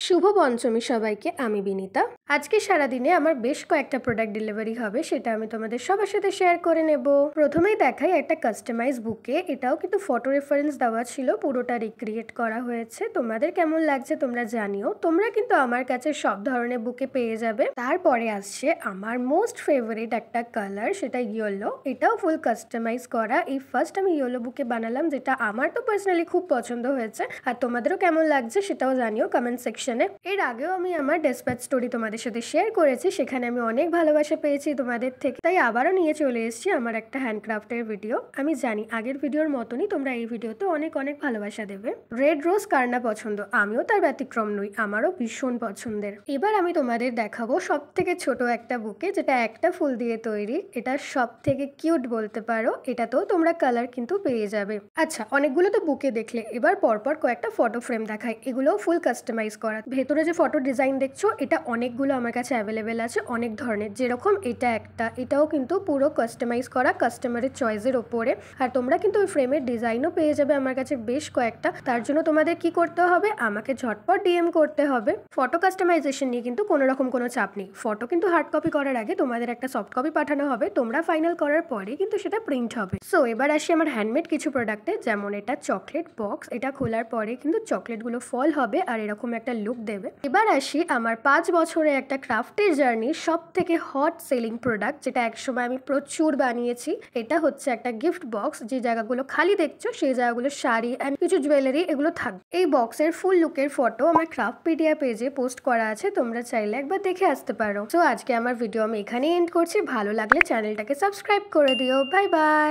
শুভ পঞ্চমী সবাইকে। আমি বিনিতা। আজকে সারাদিনে আমার বেশ কয়েকটা প্রোডাক্ট ডেলিভারি হবে, সেটা আমি তোমাদের সবার সাথে শেয়ার করে নেব। প্রথমেই দেখাই একটা কাস্টমাইজ বুকে। এটাও কিন্তু ফটো রেফারেন্স দেওয়া ছিল, পুরোটা রিক্রিয়েট করা হয়েছে। তোমাদের কেমন লাগছে তোমরা জানিও। তোমরা কিন্তু আমার কাছে সব ধরনের বুকে পেয়ে যাবে। তারপরে আসছে আমার মোস্ট ফেভারিট একটা কালার, সেটা ইয়েলো। এটাও ফুল কাস্টমাইজ করা। এই ফার্স্ট আমি ইয়েলো বুকে বানালাম, যেটা আমার তো পার্সোনালি খুব পছন্দ হয়েছে। আর তোমাদেরও কেমন লাগছে সেটাও জানিও কমেন্ট সেকশনে। এর আগেও আমি আমার ডেসপ্যাচ স্টোরি তোমাদের সাথে শেয়ার করেছি, সেখানে আমি অনেক ভালোবাসা পেয়েছি তোমাদের থেকে। তাই আবারও নিয়ে চলে এসেছি আমার একটা হ্যান্ডক্রাফটের ভিডিও। আমি জানি আগের ভিডিওর মতনই তোমরা এই ভিডিওতে অনেক অনেক ভালোবাসা দেবে। রেড রোজ কার না পছন্দ, আমিও তার ব্যতিক্রম নই, আমারও ভীষণ পছন্দের। এবার আমি তোমাদের দেখাবো সব থেকে ছোট একটা বুকে, যেটা একটা ফুল দিয়ে তৈরি। এটা সব থেকে কিউট বলতে পারো। এটাতেও তোমরা কালার কিন্তু পেয়ে যাবে। আচ্ছা, অনেকগুলো তো বুকে দেখলে, এবার পরপর কয়েকটা ফটো ফ্রেম দেখাই। এগুলোও ফুল কাস্টমাইজ করা। ভেতরে যে ফটো ডিজাইন দেখছো, এটা অনেকগুলো আমার কাছে অ্যাভেলেবেল আছে, অনেক ধরনের। যেরকম এটা একটা, এটাও কিন্তু পুরো কাস্টমাইজ করা কাস্টমারের চয়েসের ওপরে। আর তোমরা কিন্তু ওই ফ্রেমের ডিজাইনও পেয়ে যাবে আমার কাছে বেশ কয়েকটা। তার জন্য তোমাদের কি করতে হবে, আমাকে ঝটপট ডিএম করতে হবে। ফটো কাস্টমাইজেশন নিয়ে কিন্তু কোনো রকম কোনো চাপ নেই। ফটো কিন্তু হার্ড কপি করার আগে তোমাদের একটা সফট কপি পাঠানো হবে, তোমরা ফাইনাল করার পরে কিন্তু সেটা প্রিন্ট হবে। সো এবার আসি আমার হ্যান্ডমেড কিছু প্রোডাক্টে। যেমন এটা চকলেট বক্স, এটা খোলার পরে কিন্তু চকলেটগুলো ফল হবে আর এরকম একটা লুক দেবে। এবার আসি আমার 5 বছরে একটা ক্রাফটের জার্নি সব থেকে হট সেলিং প্রোডাক্ট, যেটা একসময় আমি প্রচুর বানিয়েছি। এটা হচ্ছে একটা গিফট বক্স। যে জায়গাগুলো খালি দেখছো সেই জায়গাগুলো শাড়ি অ্যান্ড কিছু জুয়েলারি এগুলো থাকবে। এই বক্সের ফুল লুকের ফটো আমার ক্রাফটপিডিয়া পেজে পোস্ট করা আছে, তোমরা চাইলে একবার দেখে আসতে পারো। তো আজকে আমার ভিডিও আমি এখানেই এন্ড করছি। ভালো লাগলে চ্যানেলটাকে সাবস্ক্রাইব করে দিও। Bye bye.